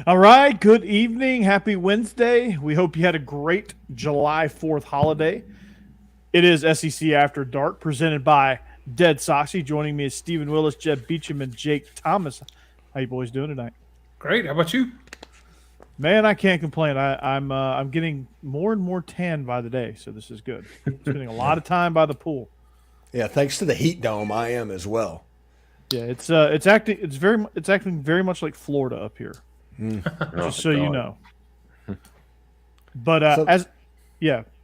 All right, good evening. Happy Wednesday. We hope you had a great July 4th holiday. It is SEC After Dark, presented by DeadSoxy. Joining me is Stephen Willis, Jeb Beecham, and Jake Thomas. How you boys doing tonight? Great. How about you? Man, I can't complain. I'm getting more and more tan by the day, so this is good. Spending a lot of time by the pool. Yeah, thanks to the heat dome, I am as well. Yeah, it's acting very much like Florida up here. Just so you know. But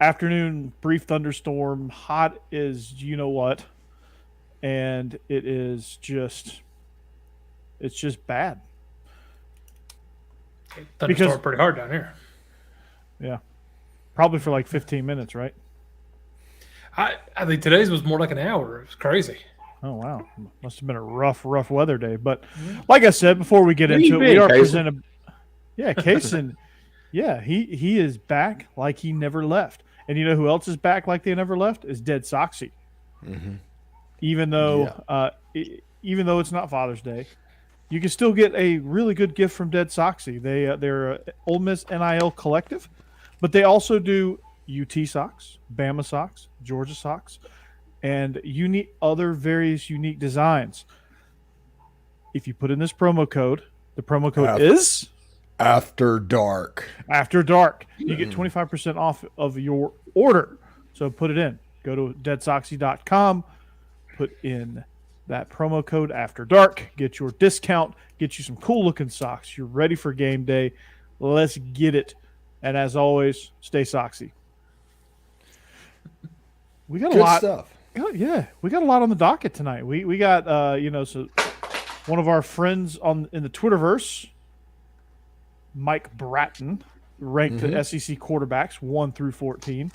afternoon, brief thunderstorm, hot as you know what, and it's just bad. Thunderstorm pretty hard down here. Yeah, probably for like 15 minutes, right? I think today's was more like an hour. It was crazy. Oh wow, must have been a rough weather day. But like I said, before we get into it, we are presented. Yeah, Kaysen. Yeah, he is back like he never left. And you know who else is back like they never left? Is DeadSoxy. Mm-hmm. Even though it's not Father's Day, you can still get a really good gift from DeadSoxy. They're a Ole Miss NIL collective, but they also do UT socks, Bama socks, Georgia socks, and other various unique designs. If you put in this promo code, the promo code is After Dark. After Dark. You get 25% off of your order. So put it in. Go to DeadSoxy.com, put in that promo code After Dark, get your discount, get you some cool looking socks. You're ready for game day. Let's get it. And as always, stay soxy. We got a lot stuff. Yeah, we got a lot on the docket tonight. We got so one of our friends in the Twitterverse, Mike Bratton, ranked the SEC quarterbacks 1 through 14,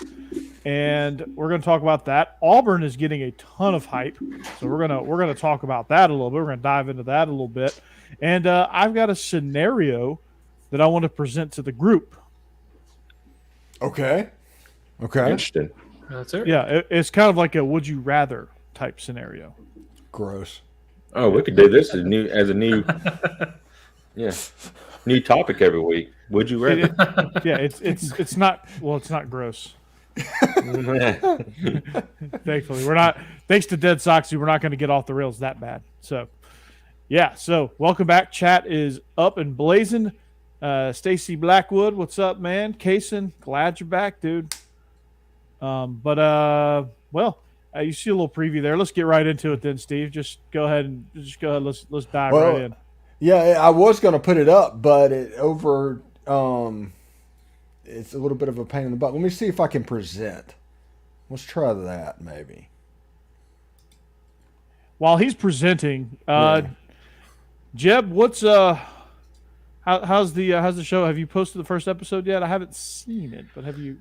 and we're going to talk about that. Auburn is getting a ton of hype, so we're gonna talk about that a little bit. We're going to dive into that a little bit, and I've got a scenario that I want to present to the group. Okay. Interesting. That's it. Yeah, it's kind of like a would you rather type scenario. Gross. Oh, we could do this as a new new topic every week. Would you rather? It's not gross. Thankfully, we're not. Thanks to DeadSoxy, we're not going to get off the rails that bad. So, yeah. So, welcome back. Chat is up and blazing. Stacey Blackwood, what's up, man? Kaysen, glad you're back, dude. You see a little preview there. Let's get right into it then, Steve. Just go ahead. Let's dive right in. Yeah, I was going to put it up, but it's a little bit of a pain in the butt. Let me see if I can present. Let's try that maybe. While he's presenting, Jeb, what's how's the show? Have you posted the first episode yet? I haven't seen it, but have you?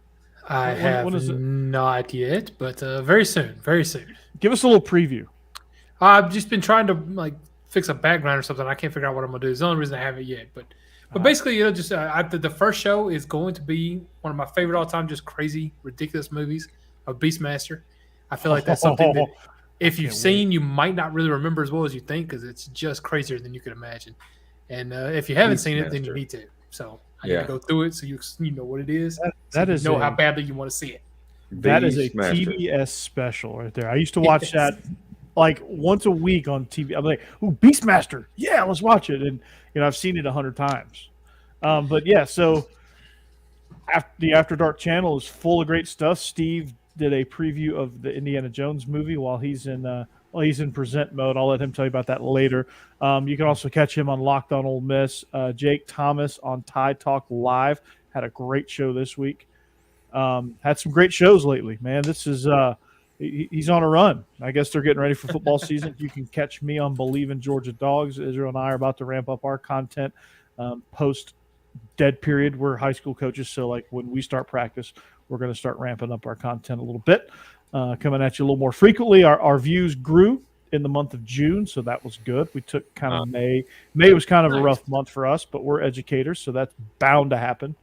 I have not yet, but very soon. Very soon. Give us a little preview. I've just been trying to fix a background or something. I can't figure out what I'm gonna do. It's the only reason I haven't yet. But basically, the first show is going to be one of my favorite all time, just crazy, ridiculous movies of Beastmaster. I feel like that's something that if you've seen, you might not really remember as well as you think because it's just crazier than you could imagine. And if you haven't seen it, then you need to. So I need to go through it so you know what it is. How badly you want to see it. That is a TBS special right there. I used to watch that like once a week on TV. I'm like, "Ooh, Beastmaster! Yeah, let's watch it." And I've seen it 100 times. But yeah, so the After Dark channel is full of great stuff. Steve did a preview of the Indiana Jones movie while he's in present mode. I'll let him tell you about that later. You can also catch him on Locked On Ole Miss. Jake Thomas on Tide Talk Live had a great show this week. Had some great shows lately, man. This is he's on a run. I guess they're getting ready for football season. You can catch me on Bleav In Georgia Dawgs. Israel and I are about to ramp up our content post dead period. We're high school coaches, so like when we start practice, we're going to start ramping up our content a little bit. Coming at you a little more frequently. Our views grew in the month of June, so that was good. We took kind of May. May was kind of a rough month for us, but we're educators, so that's bound to happen.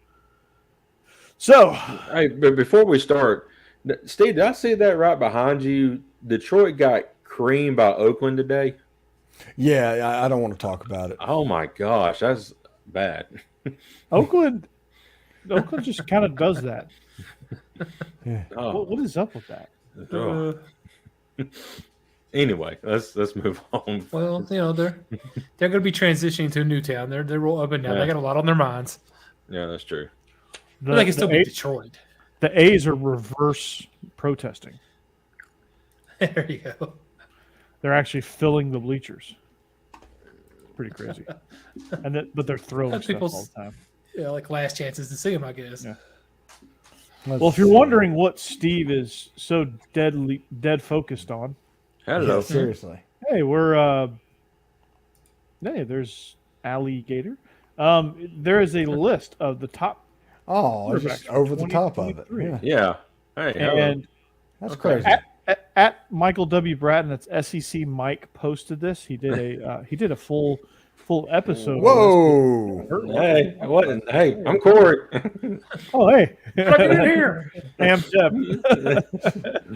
So, hey, but before we start, Steve, did I see that right behind you? Detroit got creamed by Oakland today. Yeah, I don't want to talk about it. Oh my gosh, that's bad. Oakland just kind of does that. Oh, What is up with that? oh. Anyway, let's move on. Well, they're going to be transitioning to a new town. They're real up and down. Yeah. They got a lot on their minds. Yeah, that's true. But they can still be Detroit. The A's are reverse protesting. There you go. They're actually filling the bleachers. Pretty crazy. But they're throwing stuff all the time. Yeah, like last chances to see them, I guess. Yeah. Well, if you're wondering what Steve is so dead focused on, Hello. Seriously. hey, there's Alligator. There is a list of the top. Oh, it's just over the top of it. Yeah. Yeah. Hey, hello. And That's crazy. at Michael W. Bratton, that's SEC Mike, posted this. He did a full episode. Whoa. Hey, what? Hey, I'm Corey. Oh, hey. Get in here. Hey, I'm Jeb.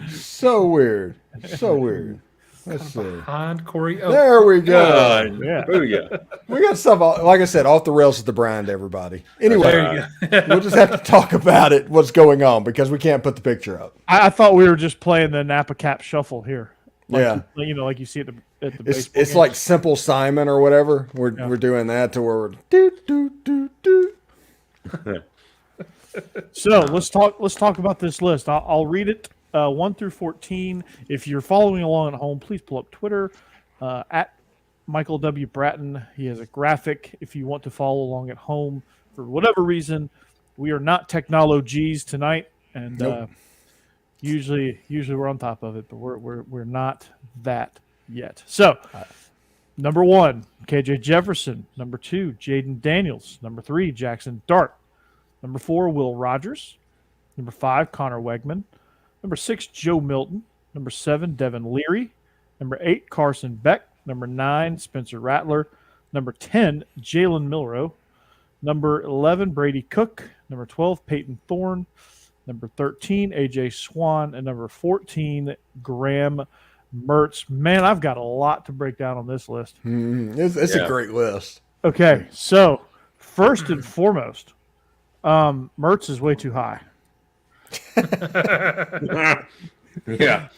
So weird. So weird. Let's see. Behind Corey. Oh, There we go. Yeah. Booyah. We got stuff, like I said, off the rails with the brand, everybody. Anyway, there you go. we'll just have to talk about it, what's going on, because we can't put the picture up. I thought we were just playing the Napa Cap Shuffle here. Yeah. Like you see at the baseball It's games. like Simple Simon or whatever. We're doing that to where we're do. So let's talk about this list. I'll read it 1 through 14. If you're following along at home, please pull up Twitter at Michael W. Bratton. He has a graphic. If you want to follow along at home for whatever reason, we are not technologies tonight, and Nope. usually we're on top of it, but we're not that yet. So. Number 1, KJ Jefferson. Number 2, Jaden Daniels. Number 3, Jackson Dart. Number 4, Will Rogers. Number 5, Connor Wegman. Number 6, Joe Milton. Number 7, Devin Leary. Number 8, Carson Beck. Number 9, Spencer Rattler. Number 10, Jalen Milrow. Number 11, Brady Cook. Number 12, Peyton Thorne. Number 13, AJ Swan. And number 14, Graham Mertz. Man, I've got a lot to break down on this list. It's a great list. Okay, so first and foremost, Mertz is way too high. Yeah.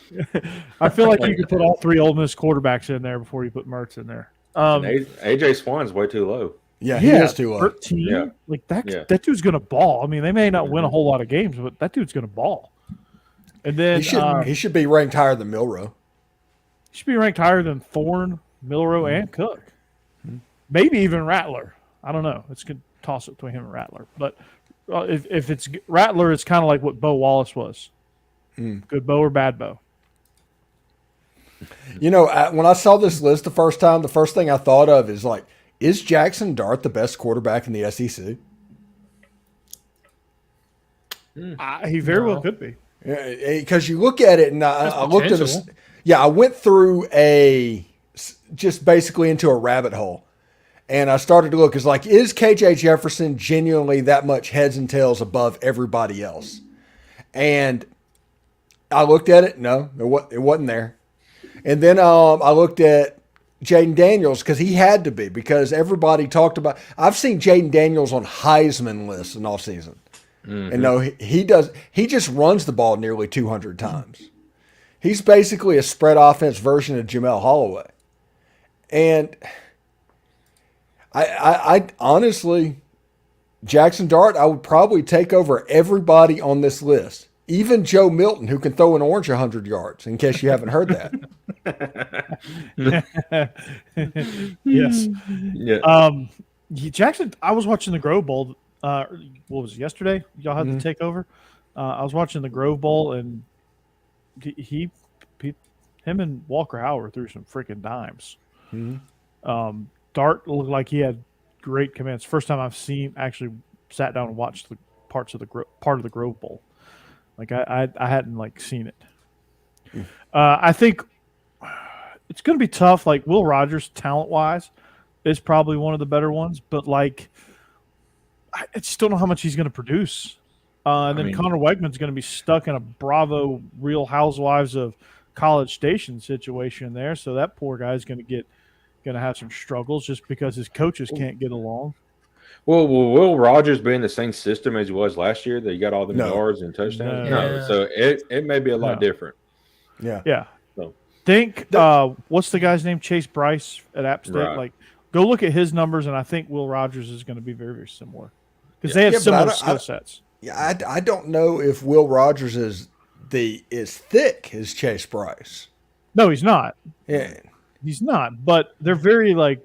I feel like you could put all 3 Ole Miss quarterbacks in there before you put Mertz in there. AJ Swan's way too low. Yeah, he is too low. 13. Yeah. Like that dude's gonna ball. I mean, they may not win a whole lot of games, but that dude's gonna ball. And then He should be ranked higher than Milrow. he should be ranked higher than Thorne, Milrow, and Cook. Maybe even Rattler. I don't know. It's good toss it between him and Rattler. But if it's Rattler, it's kind of like what Bo Wallace was. Good Bo or bad Bo? You know, when I saw this list the first time, the first thing I thought of is like, is Jackson Dart the best quarterback in the SEC? He very well could be. Because you look at it, and I looked at this. potential. Yeah, I went through just basically into a rabbit hole. And I started to look. It's like, is KJ Jefferson genuinely that much heads and tails above everybody else? And I looked at it. No, it wasn't there. And then I looked at Jaden Daniels because he had to be, because everybody talked about. I've seen Jaden Daniels on Heisman lists in all season. And no, he does. He just runs the ball nearly 200 times. He's basically a spread offense version of Jamel Holloway. And I honestly, Jackson Dart, I would probably take over everybody on this list. Even Joe Milton, who can throw an orange 100 yards, in case you haven't heard that. Yes. Yeah. Jackson, I was watching the Grove Bowl. What was it, yesterday? Y'all had the takeover. I was watching the Grove Bowl, and him and Walker Howard threw some freaking dimes. Dart looked like he had great commands. First time I've actually sat down and watched the part of the Grove Bowl. Like I hadn't seen it. I think it's going to be tough. Like Will Rogers, talent wise, is probably one of the better ones, but I just don't know how much he's going to produce. And then Connor Wegman's going to be stuck in a Bravo Real Housewives of College Station situation there. So that poor guy's going to have some struggles just because his coaches can't get along. Well, will Will Rogers be in the same system as he was last year? That he got all the No. yards and touchdowns. No. No, so it may be a lot different. Yeah. Yeah. So Think what's the guy's name? Chase Bryce at App State. Right. Like, go look at his numbers, and I think Will Rogers is going to be very, very similar because they have similar skill sets. Yeah, I don't know if Will Rogers is thick as Chase Bryce. No, he's not. Yeah. He's not. But they're very like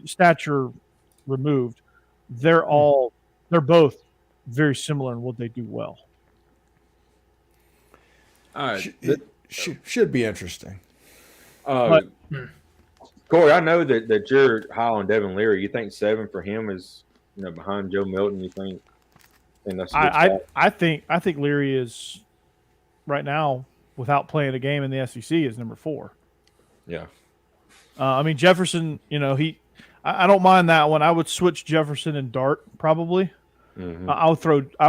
stature removed. They're both very similar in what they do well. all right, Should be interesting. But- Corey, I know that you're high on Devin Leary. You think 7 for him is behind Joe Milton? You think? And that's a good spot? I think Leary is right now, without playing a game in the SEC, is number 4. Yeah. I mean Jefferson. I don't mind that one. I would switch Jefferson and Dart probably. Mhm. I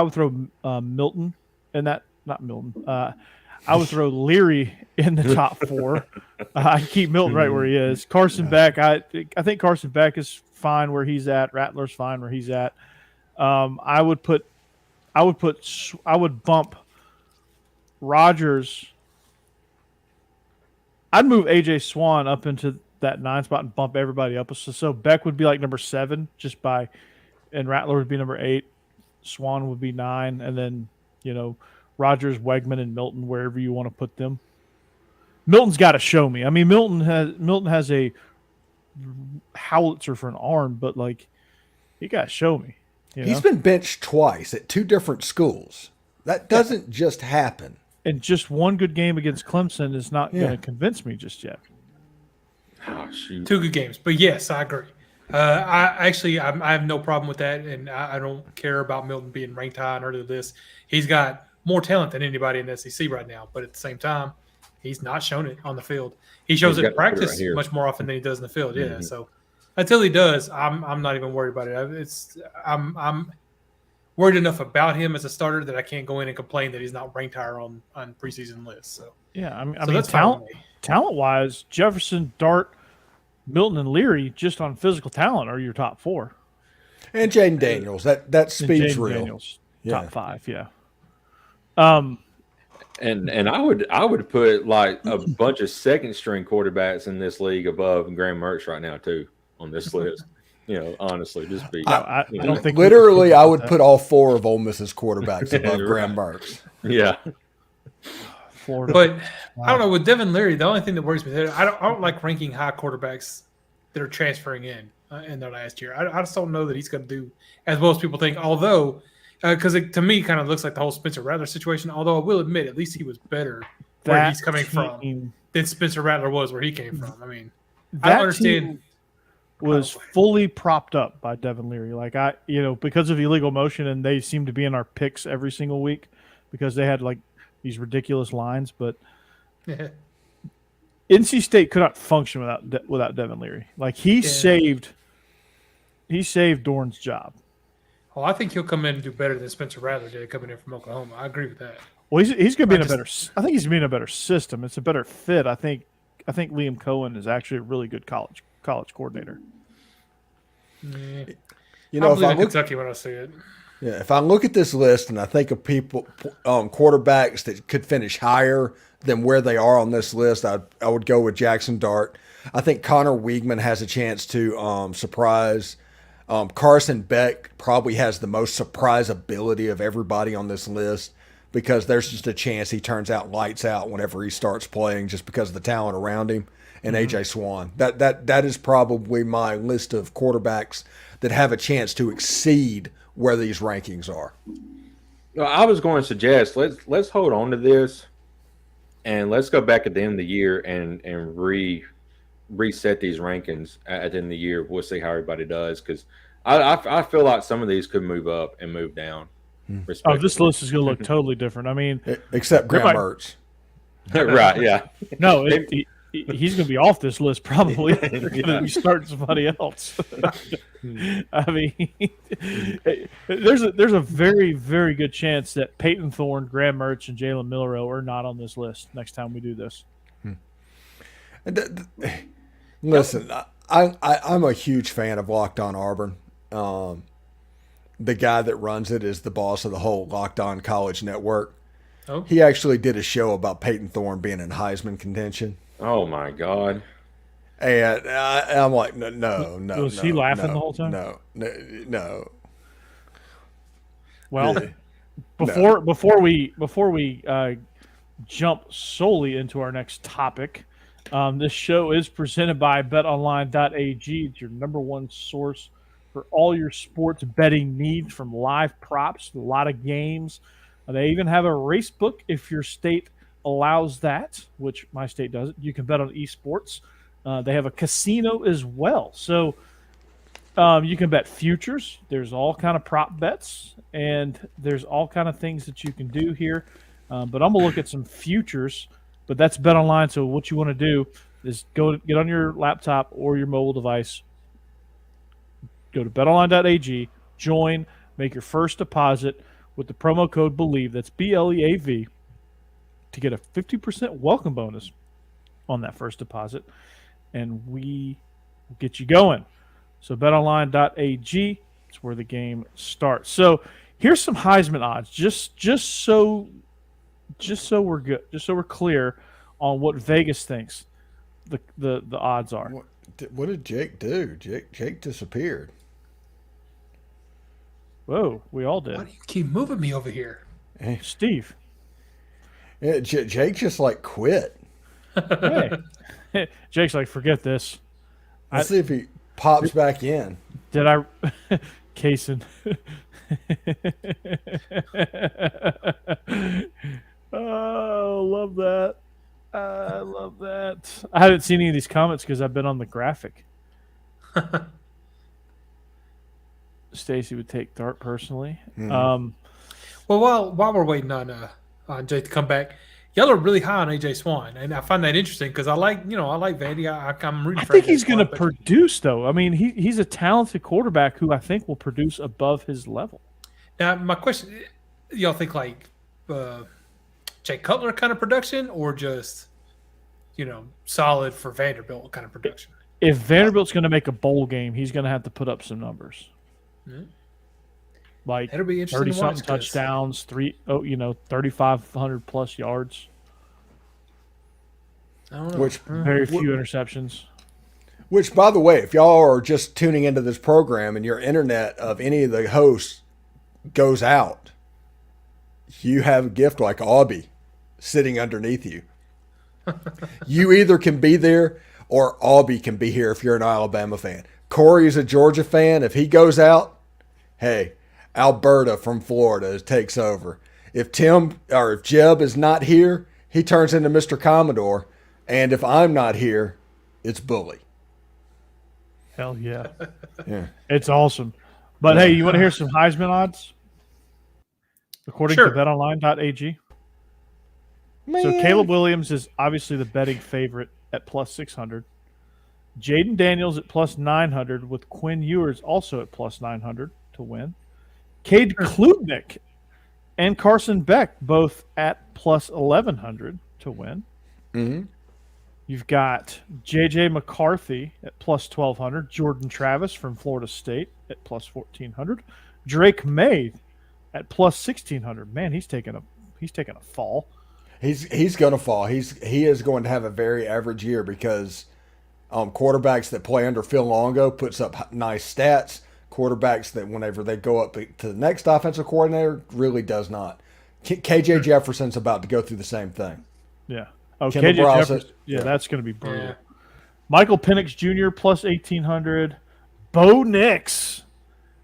would throw Milton in that. Not Milton. I would throw Leary in the top 4. I keep Milton right where he is. Carson Beck. I think Carson Beck is fine where he's at. Rattler's fine where he's at. I would bump Rogers. I'd move AJ Swan up into that 9 spot and bump everybody up. So Beck would be like number 7 and Rattler would be number 8. Swan would be 9, and then Rogers, Wegman, and Milton wherever you want to put them. Milton's got to show me. I mean, Milton has a howitzer for an arm, but like he got to show me. He's been benched twice at 2 different schools. That doesn't just happen. And just one good game against Clemson is not going to convince me just yet. Oh, shoot. 2 good games, but yes, I agree. I have no problem with that, and I don't care about Milton being ranked high and heard of this. He's got more talent than anybody in the SEC right now, but at the same time, he's not shown it on the field. He shows it in practice much more often than he does in the field. Yeah, so until he does, I'm not even worried about it. I'm worried enough about him as a starter that I can't go in and complain that he's not ranked higher on preseason lists. So yeah, I mean, that's talent wise, Jefferson, Dart, Milton, and Leary just on physical talent are your top 4. And Jaden Daniels, that speed's Jaden real. Daniels, Yeah. top 5, yeah. And I would put like a bunch of second string quarterbacks in this league above Graham Mertz right now too on this list. Honestly, just be. I don't think Literally, I would put all 4 of Ole Miss's quarterbacks above Graham Mertz. Yeah. Florida. But I don't know, with Devin Leary, the only thing that worries me there, I don't like ranking high quarterbacks that are transferring in their last year. I just don't know that he's going to do as well as people think. Although, because to me, kind of looks like the whole Spencer Rattler situation. Although I will admit, at least he was better where he's coming from than Spencer Rattler was where he came from. I mean, I don't understand. Was fully propped up by Devin Leary. Like because of illegal motion, and they seem to be in our picks every single week because they had like these ridiculous lines. But NC State could not function without Devin Leary. Like he saved Dorn's job. Oh, I think he'll come in and do better than Spencer Rattler did coming in from Oklahoma. I agree with that. Well, he's going to be in a better. I think he's going to be in a better system. It's a better fit. I think Liam Cohen is actually a really good college coordinator. If I look Kentucky when I see it. Yeah, if I look at this list and I think of people, quarterbacks that could finish higher than where they are on this list, I would go with Jackson Dart. I think Connor Weigman has a chance to surprise. Carson Beck probably has the most surprise ability of everybody on this list because there's just a chance he turns out lights out whenever he starts playing just because of the talent around him. And AJ Swan. That is probably my list of quarterbacks that have a chance to exceed where these rankings are. Well, I was going to suggest let's hold on to this and let's go back at the end of the year and reset these rankings at the end of the year. We'll see how everybody does because I feel like some of these could move up and move down. Oh, this list is going to look totally different. I mean, except Graham Mertz. Right? Yeah. No, he's going to be off this list probably. They're going to be starting somebody else. I mean, there's a very, very good chance that Peyton Thorne, Graham Mertz, and Jalen Milroe are not on this list next time we do this. Listen, I'm a huge fan of Locked On Auburn. The guy that runs it is the boss of the whole Locked On College Network. Oh. He actually did a show about Peyton Thorne being in Heisman contention. Oh my God! And I'm like, no. Was he laughing the whole time? No. Well, before we jump solely into our next topic, this show is presented by BetOnline.ag. It's your number one source for all your sports betting needs, from live props to a lot of games. They even have a race book if your state allows that, which my state doesn't. You can bet on esports. They have a casino as well. So you can bet futures. There's all kind of prop bets, and there's all kind of things that you can do here. But I'm going to look at some futures, but that's BetOnline. So what you want to do is get on your laptop or your mobile device, go to betonline.ag, join, make your first deposit with the promo code Bleav, that's BLEAV, to get a 50% welcome bonus on that first deposit, and we will get you going. So betonline.ag is where the game starts. So here's some Heisman odds, just so we're good, just so we're clear on what Vegas thinks the odds are. What did Jake do? Jake disappeared. Whoa, we all did. Why do you keep moving me over here? Hey. Steve. Yeah, Jake just like quit. Hey. Jake's like, forget this. Let's see if he pops back in. Did I? Kaysen. Oh, love that. I love that. I haven't seen any of these comments because I've been on the graphic. Stacey would take Dart personally. Mm-hmm. Well, while we're waiting on Jake to come back, y'all are really high on AJ Swan, and I find that interesting because I like Vandy. I'm rooting I for think AJ he's going to Swan, but produce, though. I mean, he's a talented quarterback who I think will produce above his level. Now, my question: y'all think like Jay Cutler kind of production, or just solid for Vanderbilt kind of production? If Vanderbilt's going to make a bowl game, he's going to have to put up some numbers. Mm-hmm. Like That'll be interesting to watch, 30-something touchdowns, 3,500 plus yards. I don't know. Which Very few interceptions. Which, by the way, if y'all are just tuning into this program and your internet of any of the hosts goes out, you have a gift like Aubie sitting underneath you. You either can be there or Aubie can be here if you're an Alabama fan. Corey is a Georgia fan. If he goes out, hey, Alberta from Florida takes over. If Jeb is not here, he turns into Mr. Commodore. And if I'm not here, it's Bully. Hell yeah. Yeah. It's awesome. But hey, you want to hear some Heisman odds? According to betonline.ag. So Caleb Williams is obviously the betting favorite at plus 600. Jaden Daniels at plus 900, with Quinn Ewers also at plus 900 to win. Cade Klubnik and Carson Beck both at plus 1,100 to win. Mm-hmm. You've got J.J. McCarthy at plus 1,200. Jordan Travis from Florida State at plus 1,400. Drake May at plus 1,600. Man, he's taking a fall. He's going to fall. He is going to have a very average year because quarterbacks that play under Phil Longo puts up nice stats. Quarterbacks that whenever they go up to the next offensive coordinator really does not. KJ Jefferson's about to go through the same thing. Yeah. Oh, Kendall KJ Browse, Jefferson. Yeah, that's going to be brutal. Yeah. Michael Penix Jr. plus 1,800. Bo Nix.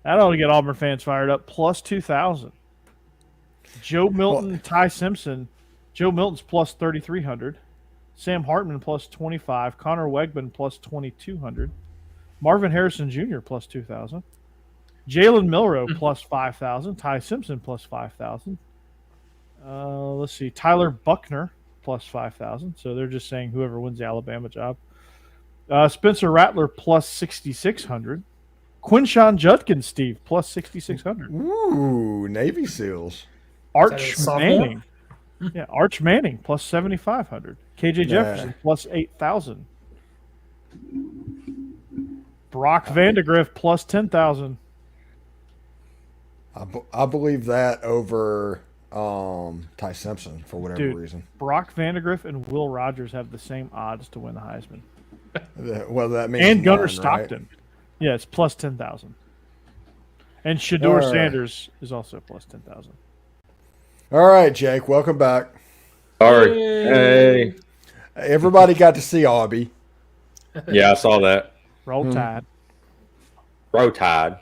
That ought to get Auburn fans fired up. Plus 2,000. Joe Milton, Ty Simpson. Joe Milton's plus 3,300. Sam Hartman plus 25. Connor Wegman plus 2,200. Marvin Harrison Jr. plus 2,000. Jalen Milroe plus 5,000. Ty Simpson plus 5,000. Let's see. Tyler Buckner plus 5,000. So they're just saying whoever wins the Alabama job. Spencer Rattler plus 6,600. Quinshawn Judkins, Steve, plus 6,600. Ooh, Navy SEALs. Arch Manning. Yeah, Arch Manning plus 7,500. KJ Jefferson plus 8,000. Brock Vandegrift plus 10,000. I Bleav that over Ty Simpson for whatever reason. Brock Vandegrift and Will Rogers have the same odds to win the Heisman. Well, that means and Gunnar none, Stockton. Right? Yeah, it's plus 10,000. And Shador Sanders is also plus 10,000. All right, Jake, welcome back. Sorry. Hey. Everybody got to see Aubie. Yeah, I saw that. Roll Tide. Row Tide.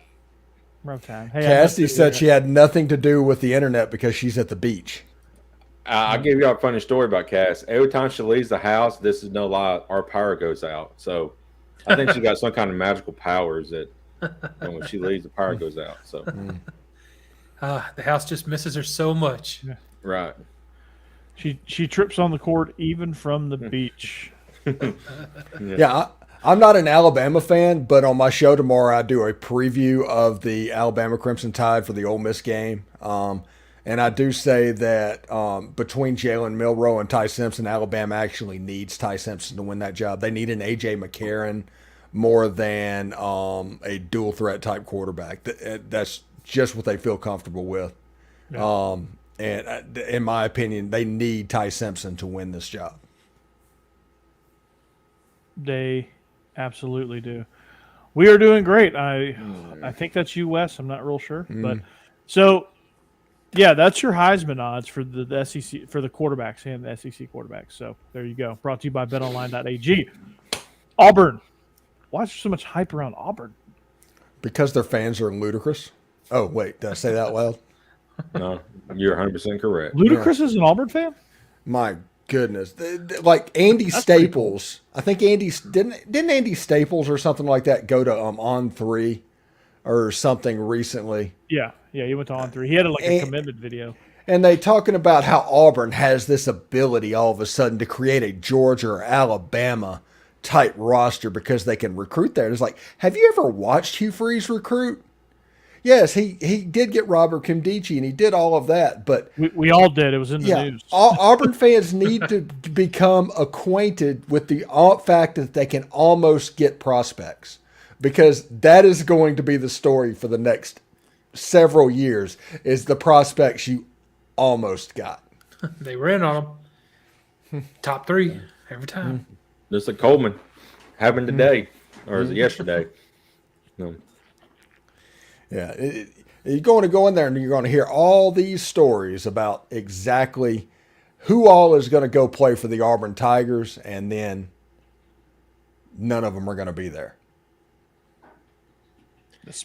Roll Tide. Hey, Cassidy said she had nothing to do with the internet because she's at the beach. I'll give you a funny story about Cass. Every time she leaves the house, this is no lie, our power goes out. So I think she got some kind of magical powers that when she leaves, the power goes out. So the house just misses her so much. Yeah. Right. She trips on the court even from the beach. Yeah, I'm not an Alabama fan, but on my show tomorrow, I do a preview of the Alabama Crimson Tide for the Ole Miss game. And I do say that between Jalen Milroe and Ty Simpson, Alabama actually needs Ty Simpson to win that job. They need an A.J. McCarron more than a dual threat type quarterback. That's just what they feel comfortable with. Yeah. And in my opinion, they need Ty Simpson to win this job. They absolutely do. We are doing great. I think that's you, Wes. I'm not real sure. But so, yeah, that's your Heisman odds for the SEC, for the quarterbacks and the SEC quarterbacks. So there you go. Brought to you by betonline.ag. Auburn. Why is there so much hype around Auburn? Because their fans are ludicrous. Oh, wait. Did I say that loud? No, you're 100% correct. Ludacris is an Auburn fan? My goodness. Like Andy Staples. Cool. I think didn't Andy Staples or something like that go to On3 or something recently? Yeah, he went to On3. He had a commitment video. And they talking about how Auburn has this ability all of a sudden to create a Georgia or Alabama type roster because they can recruit there. It's like, have you ever watched Hugh Freeze recruit? Yes, he did get Robert Kimdichie, and he did all of that. But we all did. It was in the news. Auburn fans need to become acquainted with the fact that they can almost get prospects, because that is going to be the story for the next several years, is the prospects you almost got. They ran on them. Top 3 every time. Just like Coleman happened today, or is it yesterday? No. Yeah, you're going to go in there and you're going to hear all these stories about exactly who all is going to go play for the Auburn Tigers, and then none of them are going to be there.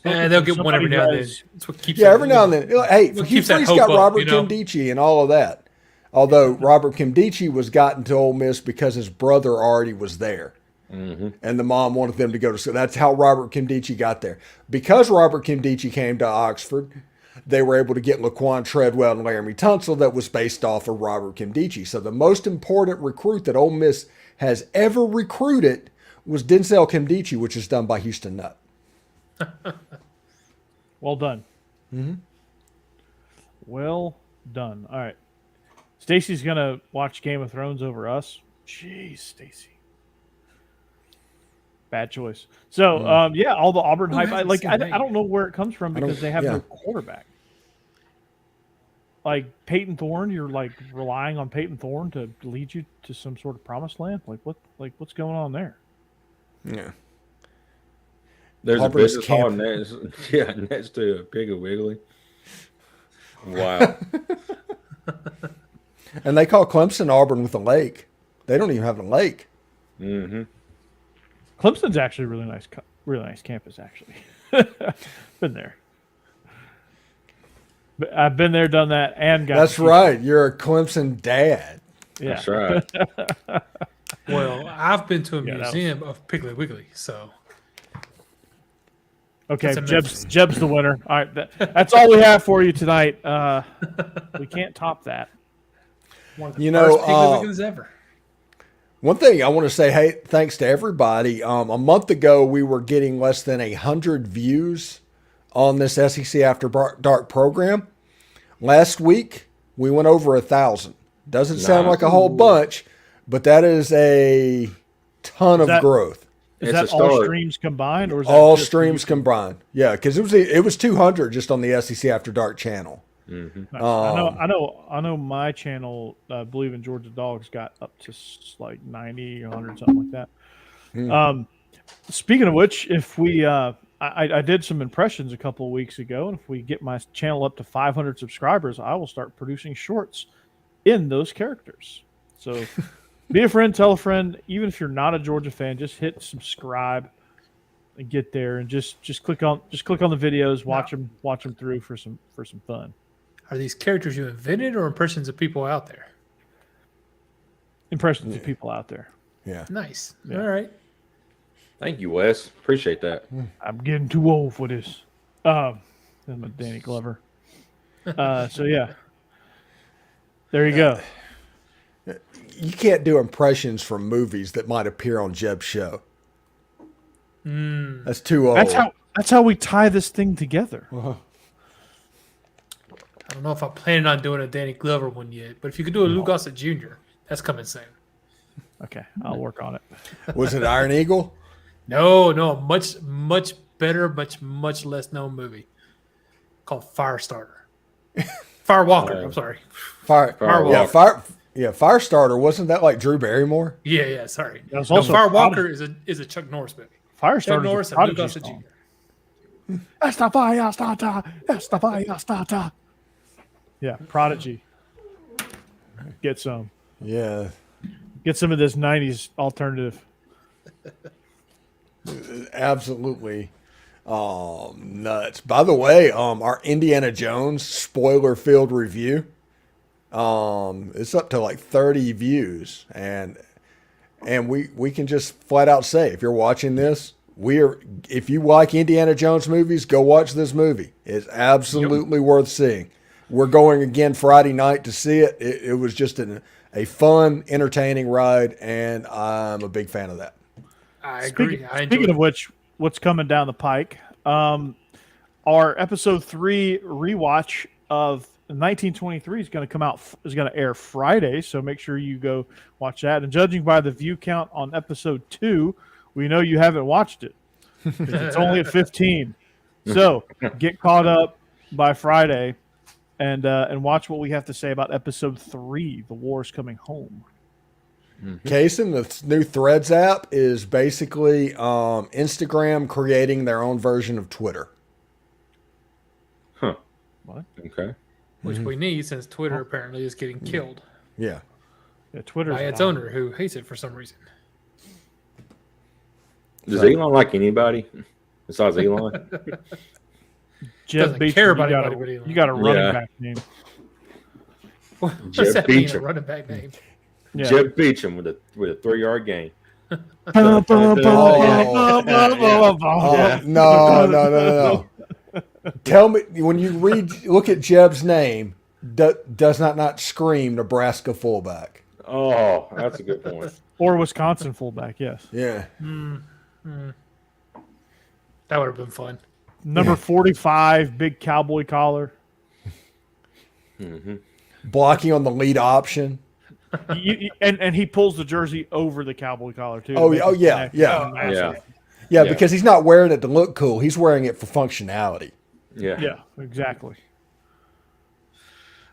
And they'll get one every now and then. That's what keeps every now and then. Hey, Hugh Freeze got Robert up, Kimdichie and all of that. Although Robert Kimdichie was gotten to Ole Miss because his brother already was there. Mm-hmm. And the mom wanted them to go to school. That's how Robert Kimdichie got there. Because Robert Kimdichie came to Oxford, they were able to get Laquan Treadwell and Laramie Tunsil that was based off of Robert Kimdichie. So the most important recruit that Ole Miss has ever recruited was Denzel Kimdichie, which is done by Houston Nutt. Well done. Mm-hmm. Well done. All right. Stacey's going to watch Game of Thrones over us. Jeez, Stacey. Bad choice. So, all the Auburn hype. I don't know where it comes from because they have no quarterback. Like Peyton Thorne, you're like relying on Peyton Thorne to lead you to some sort of promised land. What's going on there? Yeah. There's Auburn's a business hall next to a Piggly Wiggly. Wow. And they call Clemson Auburn with a lake. They don't even have a lake. Mm-hmm. Clemson's actually a really nice campus, actually. Been there. I've been there, done that, and got. That's right. You're a Clemson dad. Yeah. That's right. Well, I've been to a museum of Piggly Wiggly, so. Okay, Jeb's the winner. All right, that's all we have for you tonight. We can't top that. One of the first Piggly Wigglies ever. One thing I want to say, hey, thanks to everybody. A month ago, we were getting less than 100 views on this SEC After Dark program. Last week, we went over 1,000. Doesn't sound like a whole bunch, but that is a ton of growth. Is that all streams combined, or is that all streams combined? Yeah, because it was 200 just on the SEC After Dark channel. Nice. I know. My channel, Bleav In Georgia Dawgs, got up to like 90, 100, something like that. Speaking of which, if we, I did some impressions a couple of weeks ago, and if we get my channel up to 500 subscribers, I will start producing shorts in those characters. So. Be a friend, tell a friend. Even if you're not a Georgia fan, just hit subscribe and get there, and just click on the videos, watch them through for some fun. Are these characters you invented or impressions of people out there? Impressions of people out there. Yeah. Nice. Yeah. All right. Thank you, Wes. Appreciate that. I'm getting too old for this. I'm a Danny Glover. So yeah, there you go. You can't do impressions from movies that might appear on Jeb's show. That's too old. That's how we tie this thing together. I don't know if I'm planning on doing a Danny Glover one yet, but if you could do a Lou Gossett Jr., that's coming soon. Okay, I'll work on it. Was it Iron Eagle? No, much better, much less known movie called Firestarter. Firewalker. I'm sorry. Firewalker. Firestarter, wasn't that like Drew Barrymore? Yeah, sorry. That's also Firewalker is a Chuck Norris movie. Firestarter. Chuck Norris and Lou Gossett Jr. That's the Firestarter. That's the Firestarter. Yeah, Prodigy. Get some. Yeah. Get some of this 90s alternative. Absolutely nuts. By the way, our Indiana Jones spoiler-filled review, it's up to like 30 views, and we can just flat out say, if you're watching this, if you like Indiana Jones movies, go watch this movie. It's absolutely worth seeing. We're going again Friday night to see it. It was just a fun, entertaining ride, and I'm a big fan of that. I agree. Speaking of which, what's coming down the pike? Our episode 3 rewatch of 1923 is going to air Friday, so make sure you go watch that. And judging by the view count on episode 2, we know you haven't watched it. It's only at 15. So get caught up by Friday and watch what we have to say about episode 3, The War's Coming Home. Kason, the new Threads app is basically Instagram creating their own version of Twitter. Huh. What? Okay. Which we need, since Twitter apparently is getting killed. Yeah. Twitter by its owner, who hates it for some reason. Does Elon like anybody besides Elon? Jeb Beecham, care about anybody. You got a running back name. What's Jeb that mean, a Beecham. running back name? Yeah. Jeb Beecham with a 3-yard gain. No. Tell me, when you look at Jeb's name, does not scream Nebraska fullback? Oh, that's a good point. Or Wisconsin fullback, yes. Yeah. That would have been fun. Number 45, big cowboy collar. Blocking on the lead option. And he pulls the jersey over the cowboy collar too. Yeah, because he's not wearing it to look cool. He's wearing it for functionality. Yeah, exactly.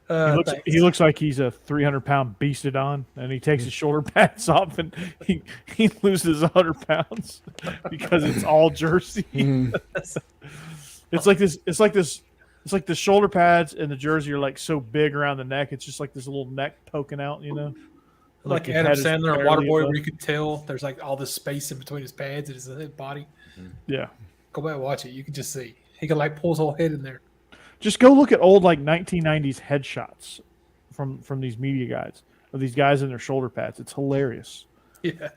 He looks like he's a 300-pound beastodon, and he takes his shoulder pads off, and he loses 100 pounds because it's all jersey. It's like the shoulder pads and the jersey are like so big around the neck. It's just like this little neck poking out, Like Adam Sandler and Waterboy, where you could tell there's like all this space in between his pads and his body. Yeah. Go back and watch it. You can just see. He can like pull his whole head in there. Just go look at old like 1990s headshots from these media guys of these guys in their shoulder pads. It's hilarious. Yeah.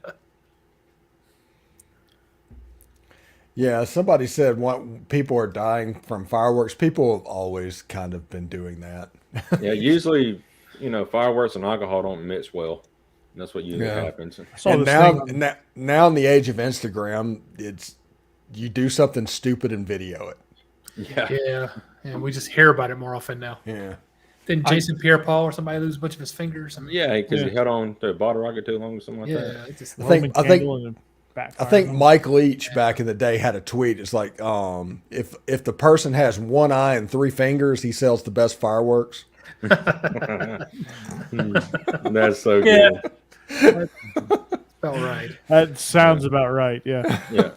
Yeah, somebody said people are dying from fireworks. People have always kind of been doing that. Yeah, usually, fireworks and alcohol don't mix well. That's what usually happens. And now in the age of Instagram, it's you do something stupid and video it. Yeah. And we just hear about it more often now. Yeah. Didn't Jason Pierre-Paul or somebody lose a bunch of his fingers? Yeah, because he held on to a bottle rocket too long or something like that. I I think Mike Leach back in the day had a tweet. It's like, if the person has one eye and 3 fingers, he sells the best fireworks. That's so good. That's about right. That sounds about right. Yeah. Yeah.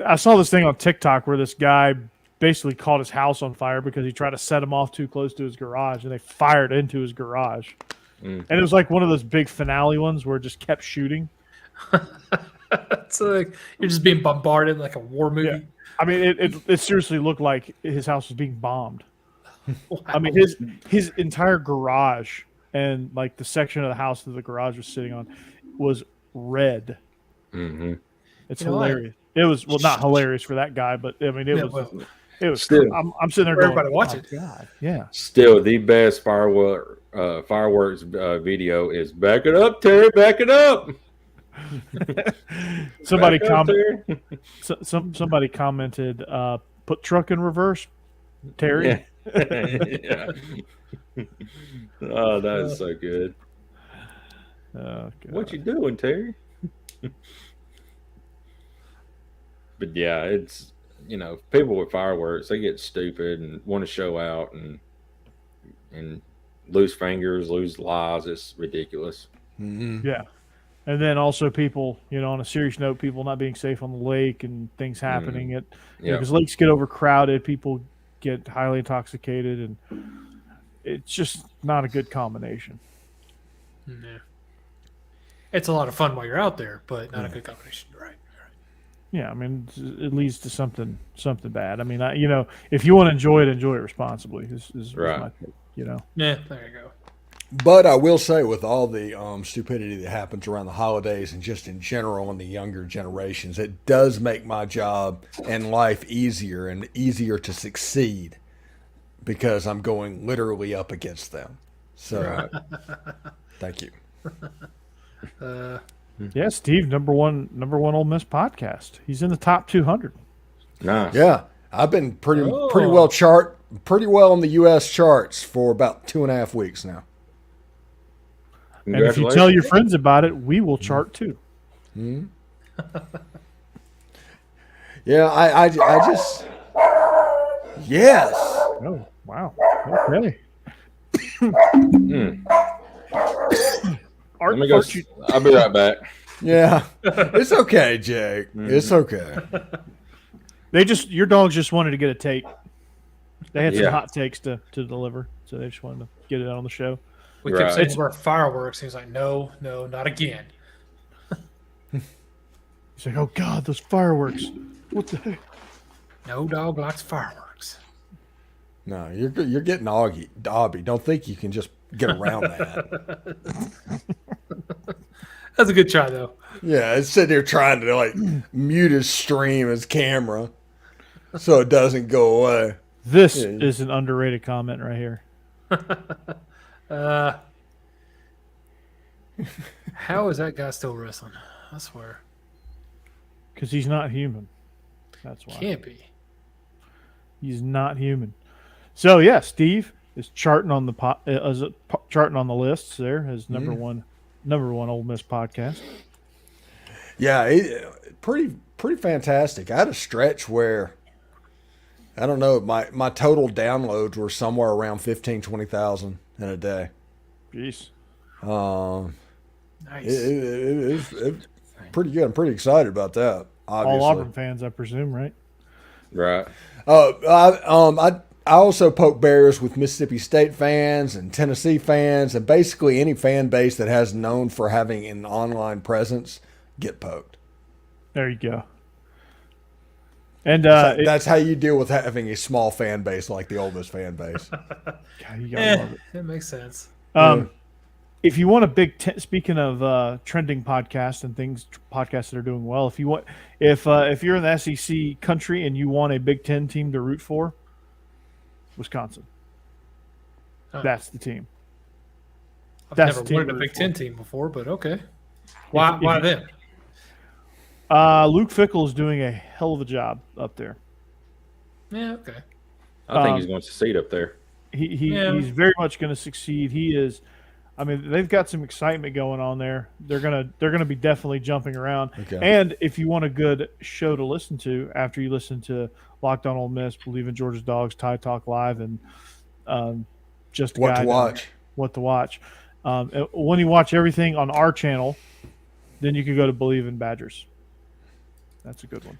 I saw this thing on TikTok where this guy basically caught his house on fire because he tried to set him off too close to his garage, and they fired into his garage. And it was like one of those big finale ones where it just kept shooting. It's like you're just being bombarded like a war movie. Yeah. I mean, it seriously looked like his house was being bombed. Wow. I mean, his entire garage and like the section of the house that the garage was sitting on was red. Mm-hmm. It's hilarious. It was not hilarious for that guy, but I mean, it was. Still, I'm sitting there going, everybody watch it. God, yeah. Still, the best fireworks video is "Back it up, Terry, back it up." Somebody Back up, Terry. somebody commented, "Put truck in reverse, Terry." Yeah. Yeah. Oh, that is so good. Oh, God. What you doing, Terry? But yeah, it's people with fireworks, they get stupid and want to show out and lose fingers, lose lives. It's ridiculous. Mm-hmm. Yeah. And then also people, on a serious note, people not being safe on the lake and things happening because lakes get overcrowded, people get highly intoxicated, and it's just not a good combination. Yeah. It's a lot of fun while you're out there, but not a good combination. Right. Yeah, I mean, it leads to something bad. I mean, if you want to enjoy it responsibly. This is right. my take, Yeah, there you go. But I will say, with all the stupidity that happens around the holidays and just in general in the younger generations, it does make my job and life easier and easier to succeed because I'm going literally up against them. So, thank you. Yeah, Steve, number one Ole Miss podcast. He's in the top 200. Nice. Yeah, I've been pretty well on the U.S. charts for about 2.5 weeks now. And if you tell your friends about it, we will chart too. Mm-hmm. Yeah, I just yes. Oh, wow. Okay. Let me go. I'll be right back. Yeah, it's okay, Jake. It's okay. Your dogs just wanted to get a take. They had some hot takes to deliver, so they just wanted to get it out on the show. We kept saying we're fireworks. He was like, no, not again. He's like, oh God, those fireworks! What the heck? No dog likes fireworks. No, you're getting Dobby. Don't think you can just get around that. That's a good try, though. Yeah, it's sitting there trying to mute his stream, his camera, so it doesn't go away. This is an underrated comment right here. How is that guy still wrestling? I swear. Because he's not human. That's why. Can't be. He's not human. So yeah, Steve is charting on the charting on the lists there as number one Ole Miss podcast. Yeah, pretty fantastic. I had a stretch where I don't know, my total downloads were somewhere around 20,000 in a day. Jeez. Nice. It's pretty good. I'm pretty excited about that. Obviously. All Auburn fans, I presume, right? Right. I also poke bears with Mississippi State fans and Tennessee fans and basically any fan base that has known for having an online presence get poked. There you go. And that's how you deal with having a small fan base like the Ole Miss fan base. God, you gotta love it. That makes sense. If you want a big speaking of trending podcasts and podcasts that are doing well, if you're in the SEC country and you want a Big Ten team to root for, Wisconsin. That's the team. I've never wanted a Big Ten team before, but okay. Why them? Luke Fickell is doing a hell of a job up there. Yeah, okay. I think he's going to succeed up there. He's very much going to succeed. He is. I mean, they've got some excitement going on there. They're gonna be definitely jumping around. Okay. And if you want a good show to listen to after you listen to Locked On Ole Miss, Bleav In Georgia Dawgs, Tide Talk Live, and just a What guide to watch. what to watch. When you watch everything on our channel, then you can go to Bleav In Badgers. That's a good one.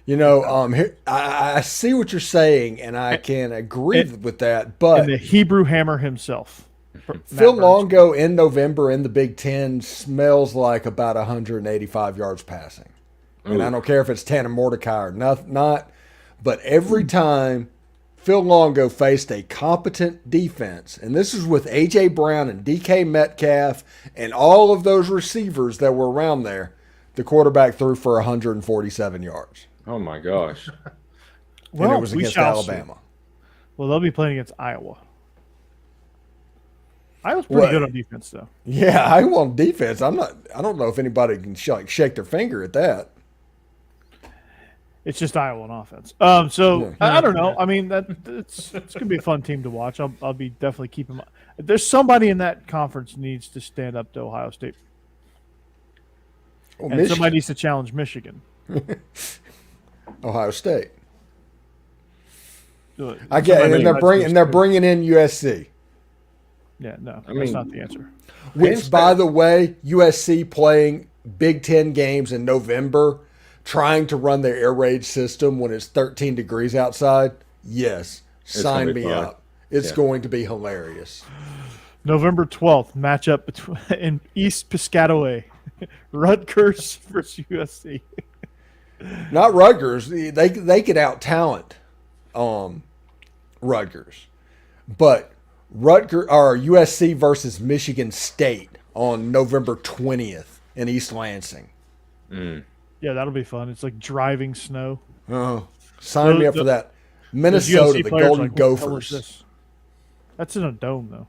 You know, here, I see what you're saying, and I can agree with that. But And the Hebrew Hammer himself, Phil Matt Burns. Longo in November in the Big Ten smells like about 185 yards passing. And I don't care if it's Tanner Mordecai or not. But every time Phil Longo faced a competent defense, and this is with A.J. Brown and DK Metcalf and all of those receivers that were around there, the quarterback threw for 147 yards. Oh my gosh. And it was we against shall see. Alabama. Well, they'll be playing against Iowa. Iowa's pretty good on defense, though. Yeah, I want defense. I don't know if anybody can shake their finger at that. It's just Iowa on offense. So I don't know. I mean, it's gonna be a fun team to watch. I'll be definitely keeping my. There's somebody in that conference needs to stand up to Ohio State, Well, and somebody needs to challenge Michigan. Ohio State. Do it. I get it, and they're bringing in USC. Yeah, no, I that's mean- not the answer. Which, by the way, USC playing Big Ten games in November, trying to run their air raid system when it's 13 degrees outside. Yes, sign gonna me be fun. up. It's Yeah. going to be hilarious. November 12th matchup between in East Piscataway, Rutgers versus USC. Not Rutgers. They could out talent Rutgers, but Rutgers or USC versus Michigan State on November 20th in East Lansing. Yeah, that'll be fun. It's like driving snow. Oh, sign me up for that. Those Minnesota, USC the players are Golden like, what the hell is Gophers. this? That's in a dome, though.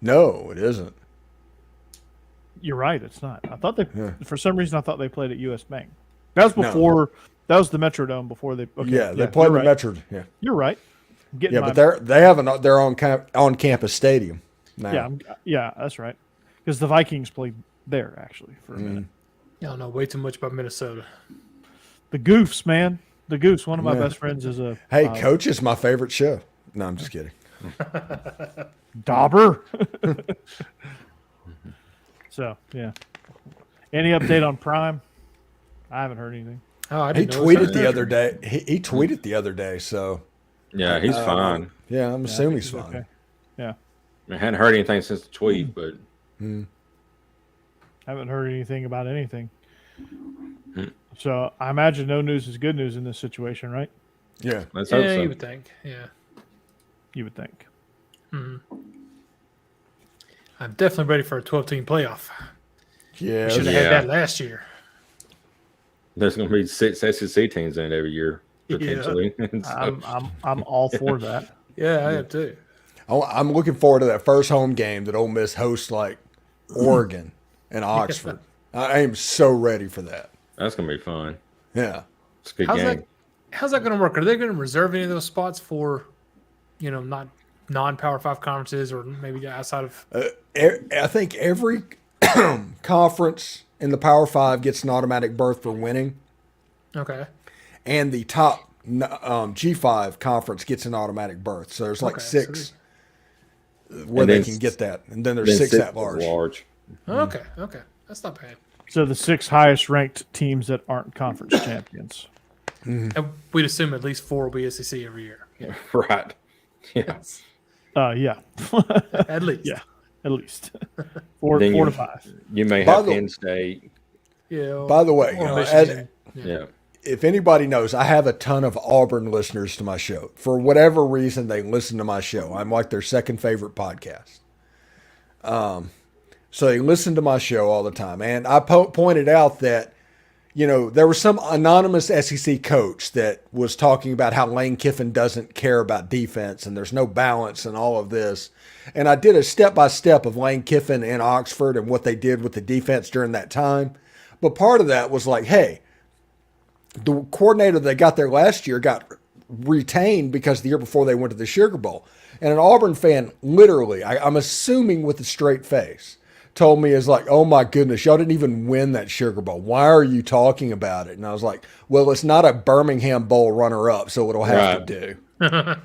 No, it isn't. You're right. It's not. I thought they, Yeah. for some reason, I thought they played at US Bank. That was before. That was the Metrodome before they. Okay, Yeah, they played you're the right. Metro. Yeah, You're right. I'm getting yeah, my, but they have their own on campus stadium now. yeah, that's right. Because the Vikings played there actually for a minute. Y'all know way too much about Minnesota. The Goofs, man. The Goofs. One of my Yeah. best friends is a Hey, Coach is my favorite show. No, I'm just kidding. Dauber. So yeah. Any update on Prime? I haven't heard anything. Oh, I He didn't know it was tweeted on the there. other day. He tweeted the other day. So Yeah, he's fine. yeah, I'm assuming he's He's fine. okay. Yeah. I hadn't heard anything since the tweet, but Haven't heard anything about anything. Hmm. So I imagine no news is good news in this situation, right? Yeah, let's hope Yeah, so. you would think. Yeah. You would think. I'm definitely ready for a 12-team playoff. yeah. We should have Yeah. had that last year. There's going to be 6 SEC teams in it every year potentially. And so- I'm all for that. Yeah, I have too. I'm looking forward to that first home game that Ole Miss hosts like Oregon and Oxford. I am so ready for that. that's going to be fun. Yeah. It's a good How's game. how's that going to work? Are they going to reserve any of those spots for, not non-Power 5 conferences or maybe outside of? I think every conference in the Power Five gets an automatic berth for winning, Okay. and the top G5 conference gets an automatic berth. So there's like Okay, six where And they then can get that, and then Then there's six 6 at large. Okay. Okay. That's not bad. So the 6 highest ranked teams that aren't conference champions. And we'd assume at least 4 will be SEC every year. Yeah. Right. Yeah. Yeah. At least. Yeah. At least. 4 Then to you- 5. You may By have the- Penn State. Yeah. By the way, or as, Michigan. Yeah. if anybody knows, I have a ton of Auburn listeners to my show. For whatever reason, they listen to my show. I'm like their second favorite podcast. So they listen to my show all the time. And I pointed out that, there was some anonymous SEC coach that was talking about how Lane Kiffin doesn't care about defense and there's no balance and all of this. And I did a step-by-step of Lane Kiffin in Oxford and what they did with the defense during that time. But part of that was like, hey, the coordinator that got there last year got retained because the year before they went to the Sugar Bowl. And an Auburn fan, literally, I'm assuming with a straight face, told me, is like, oh my goodness, y'all didn't even win that Sugar Bowl. Why are you talking about it? And I was like, well, it's not a Birmingham Bowl runner-up, so it'll have to do.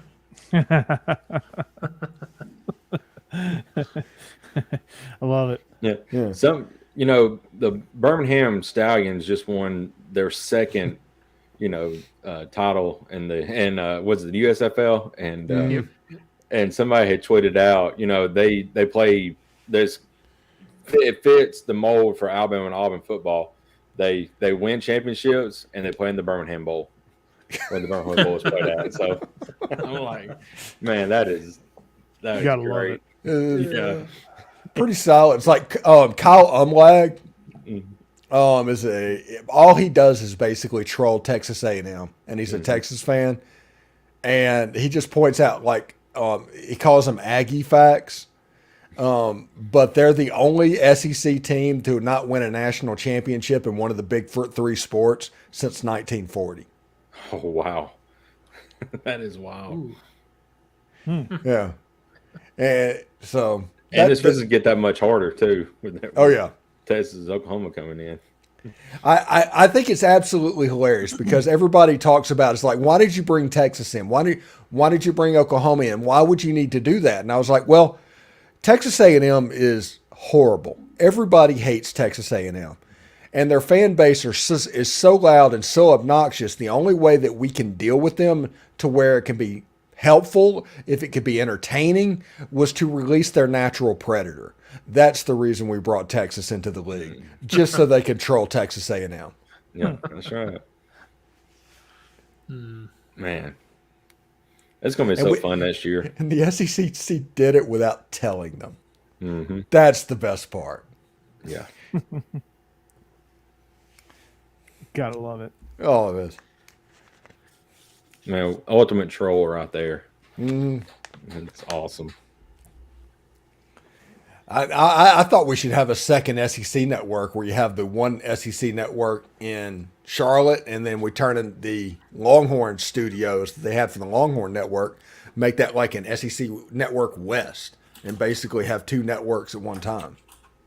I love it. Yeah. Some, the Birmingham Stallions just won their second, title in the what's it, the USFL, and somebody had tweeted out, they play this. It fits the mold for Alabama and Auburn football. They win championships and they play in the Birmingham Bowl when the Birmingham Bowl is played at. So I'm like, man, that is great. Yeah. Pretty solid. It's like Kyle Umlag. All he does is basically troll Texas A&M, and he's a Texas fan, and he just points out he calls them Aggie facts, but they're the only SEC team to not win a national championship in one of the big three sports since 1940. Oh wow, that is wild. Yeah, and so. And this doesn't get that much harder too. Texas, Oklahoma coming in. I think it's absolutely hilarious because everybody talks about it's like, why did you bring Texas in? Why did you bring Oklahoma in? Why would you need to do that? And I was like, well, Texas A&M is horrible. Everybody hates Texas A&M, and their fan base is so loud and so obnoxious. The only way that we can deal with them to where it can be helpful, if it could be entertaining, was to release their natural predator. That's the reason we brought Texas into the league, just so they could troll Texas A&M. Yeah, that's right. Man, it's going to be so fun next year. And the SEC did it without telling them. That's the best part. Yeah. Gotta love it. Oh, it is. Man, ultimate troll right there. It's awesome. I thought we should have a second SEC network where you have the one SEC network in Charlotte, and then we turn in the Longhorn studios that they had for the Longhorn network, make that like an SEC network West, and basically have two networks at one time.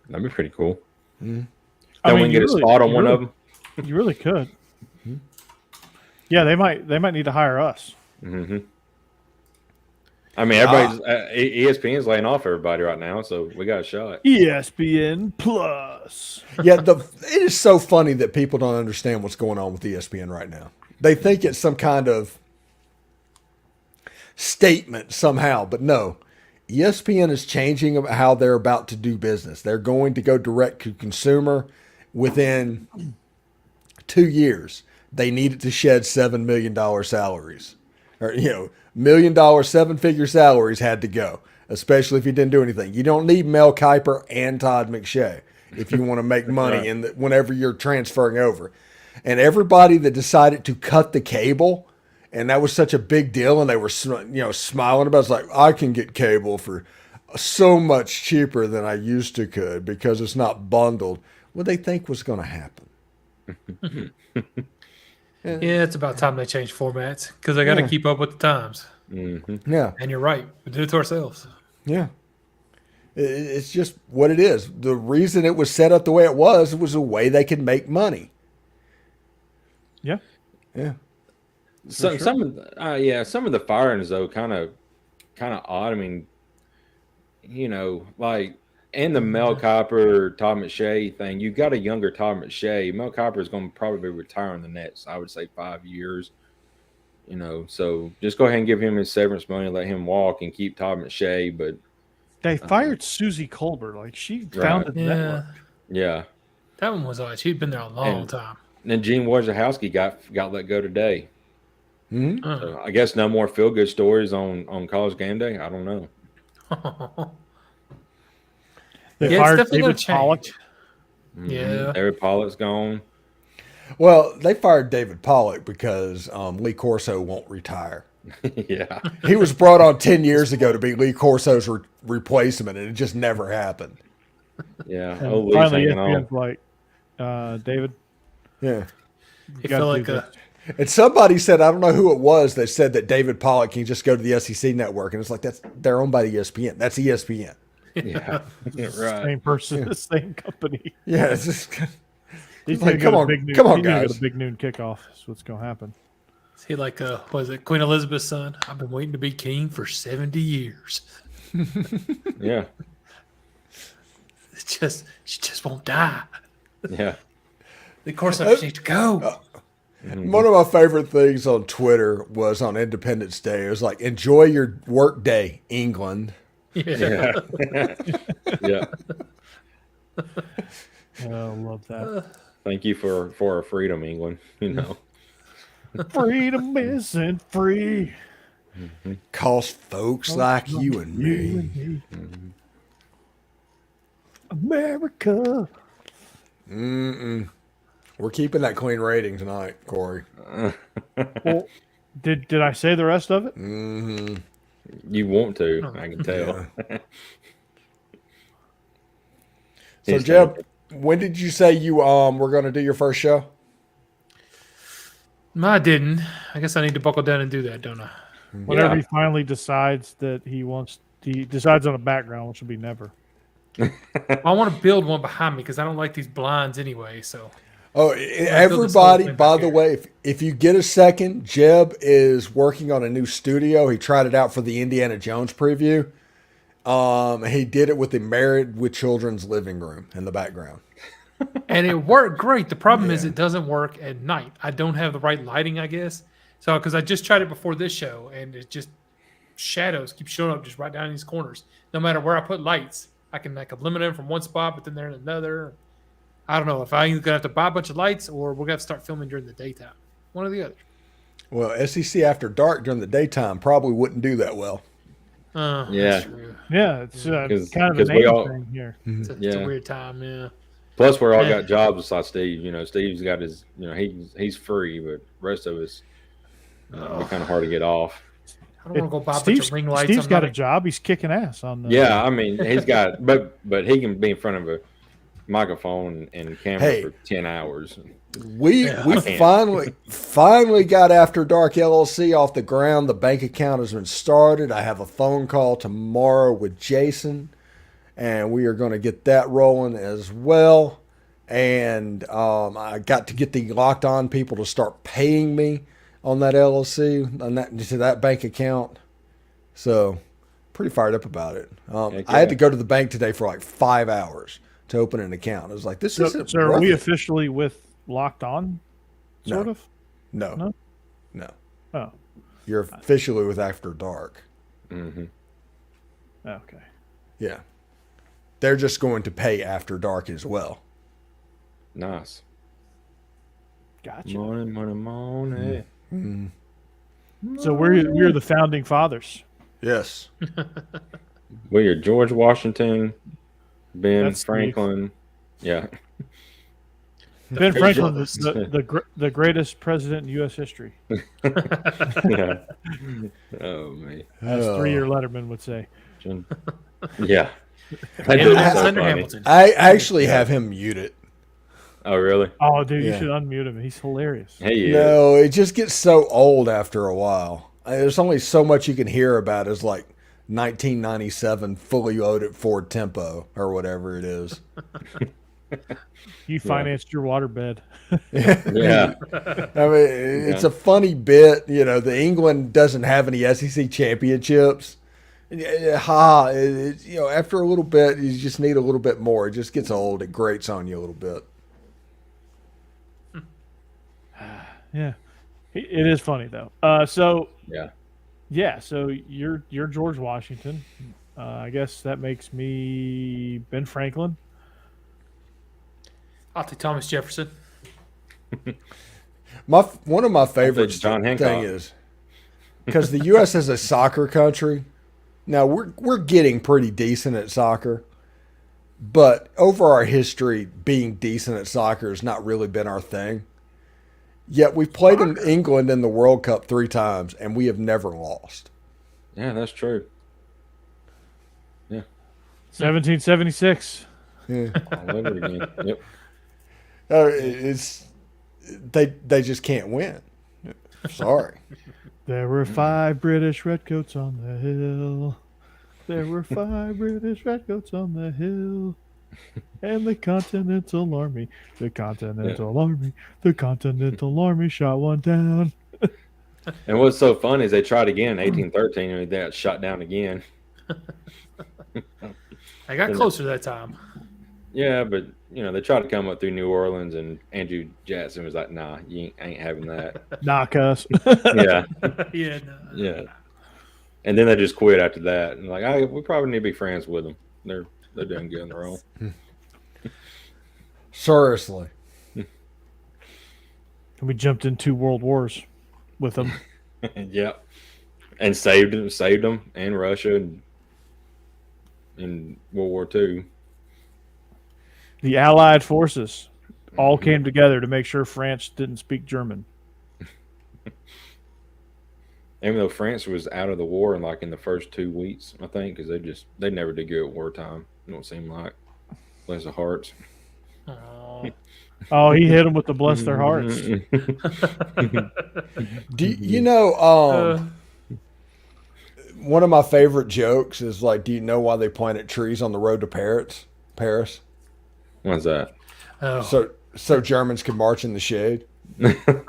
That'd be pretty cool. Then we can get a spot on one of them. You really could. Yeah, they might need to hire us. I mean, everybody's ESPN's laying off everybody right now, so we got a shot. ESPN Plus. Yeah, it is so funny that people don't understand what's going on with ESPN right now. They think it's some kind of statement somehow, but no. ESPN is changing how they're about to do business. They're going to go direct to consumer within 2 years. They needed to shed $7 million salaries. Or, $1 million, 7-figure salaries had to go, especially if you didn't do anything. You don't need Mel Kiper and Todd McShay if you want to make money whenever you're transferring over. And everybody that decided to cut the cable, and that was such a big deal, and they were smiling about it, it's like, I can get cable for so much cheaper than I used to could because it's not bundled. What they think was going to happen. Yeah, it's about time they change formats because they got to keep up with the times. Yeah. And you're right. We did it to ourselves. Yeah. It's just what it is. The reason it was set up the way it was a way they could make money. Yeah. Yeah. So, some of the firings though kind of odd. I mean, and the Mel Kiper, Todd McShay thing, you got a younger Todd McShay. Mel Kiper is going to probably retire in the next, I would say, 5 years. So just go ahead and give him his severance money, let him walk, and keep Todd McShay. But they fired Susie Colbert. Like, she founded the network. Yeah. That one was odd. She'd been there a long time. And then Gene Wojciechowski got let go today. Mm-hmm. So I guess no more feel-good stories on College Game Day. I don't know. They fired David Pollock. Yeah. David Pollock's gone. Well, they fired David Pollock because Lee Corso won't retire. Yeah. He was brought on 10 years ago to be Lee Corso's replacement, and it just never happened. Yeah. And Lee's finally, hanging on. ESPN's like, David. Yeah. He felt like And somebody said, I don't know who it was, that said that David Pollock can just go to the SEC network. And it's like, they're owned by the ESPN. That's ESPN. Yeah, right. Same person, the same company. Yeah, it's just He's like, gonna come go to on, Big Noon. come on, He's gonna go guys. to Big Noon kickoff. That's what's gonna happen. Is he like, was it Queen Elizabeth's son? I've been waiting to be king for 70 years. Yeah, She just won't die. yeah. The course I need to go. One of my favorite things on Twitter was on Independence Day. It was like, enjoy your work day, England. Yeah. Yeah. Yeah. Oh, love that. Thank you for our freedom, England. You know. Freedom isn't free. Cost folks like you and me. America. We're keeping that clean rating tonight, Corey. Well, did I say the rest of it? You want to, I can tell. So, Jeb, when did you say you were going to do your first show? No, I didn't. I guess I need to buckle down and do that, don't I? Whenever he finally decides that he decides on a background, which will be never. I want to build one behind me because I don't like these blinds anyway. So, Oh, everybody, by the way, if you get a second, Jeb is working on a new studio. He tried it out for the Indiana Jones preview. He did it with the Married with Children's living room in the background. and it worked great. The problem is it doesn't work at night. I don't have the right lighting, I guess. So, because I just tried it before this show, and it just shadows keep showing up just right down in these corners. No matter where I put lights, I can eliminate them from one spot, but then they're in another. I don't know if I'm gonna have to buy a bunch of lights or we're gonna have to start filming during the daytime. One or the other. Well, SEC After Dark during the daytime probably wouldn't do that well. Yeah. Yeah. Yeah, it's kind of a 'cause we name all- thing here. It's a Yeah. weird time. Yeah. Plus, we're all Yeah. got jobs besides Steve. You know, Steve's got his. You know, he's free, but the rest of us, be kind of hard to get off. I don't want to go buy a bunch of ring lights. Steve's I'm got not a job. He's kicking ass on the. Yeah, I mean, he's got, but he can be in front of a microphone and camera for 10 hours. We finally got After Dark LLC off the ground. The bank account has been started. I have a phone call tomorrow with Jason, and we are going to get that rolling as well. And I got to get the Locked On people to start paying me on that LLC, to that bank account. So pretty fired up about it. I had to go to the bank today for like 5 hours to open an account. I was like, this isn't So are worth we it. officially with Locked On? Sort of? No. Oh, You're officially with After Dark. Mm-hmm. okay. Yeah. They're just going to pay After Dark as well. Nice. Gotcha. Money. So we're the founding fathers. Yes. We are George Washington, Ben That's Franklin. Yeah. Ben Franklin, the greatest president in U.S. history, Yeah. Oh, man. as 3-year Letterman would say. Yeah. And That is so Alexander funny. Hamilton. I actually have him muted. Oh, really? Oh, dude, you Yeah. should unmute him. He's hilarious. Hey, yeah. No, it just gets so old after a while. There's only so much you can hear about as like 1997 fully loaded Ford Tempo or whatever it is. You financed your waterbed. Yeah. I mean, it's a funny bit. You know, the England doesn't have any SEC championships. After a little bit, you just need a little bit more. It just gets old. It grates on you a little bit. Yeah, it is funny though. So you're George Washington. I guess that makes me Ben Franklin. I'll take Thomas Jefferson. One of my favorites John Hancock. thing is because the U.S. is a soccer country. Now we're getting pretty decent at soccer, but over our history, being decent at soccer has not really been our thing. Yet we've played in England in the World Cup 3 times, and we have never lost. Yeah, that's true. 1776. Yeah. All over again. Yep. They just can't win. Sorry. There were 5 British redcoats on the hill. There were 5 British redcoats on the hill. And the Continental Army, the Continental Army shot one down. And what's so funny is they tried again in 1813 and they got shot down again. I got closer that time. Yeah, but they tried to come up through New Orleans, and Andrew Jackson was like, "Nah, you ain't having that." Nah, cuss. Yeah, Yeah. No. yeah. And then they just quit after that, and like, we probably need to be friends with them. They're doing good on their own. Seriously. And we jumped in 2 world wars with them. Yeah, and saved them, and Russia, and in World War II. The Allied forces all came together to make sure France didn't speak German. Even though France was out of the war in the first 2 weeks, I think, because they never did good at wartime. It don't seem like. Bless their hearts. Oh, he hit them with the bless their hearts. One of my favorite jokes is like, do you know why they planted trees on the road to Paris? What's that? Oh. So Germans could march in the shade.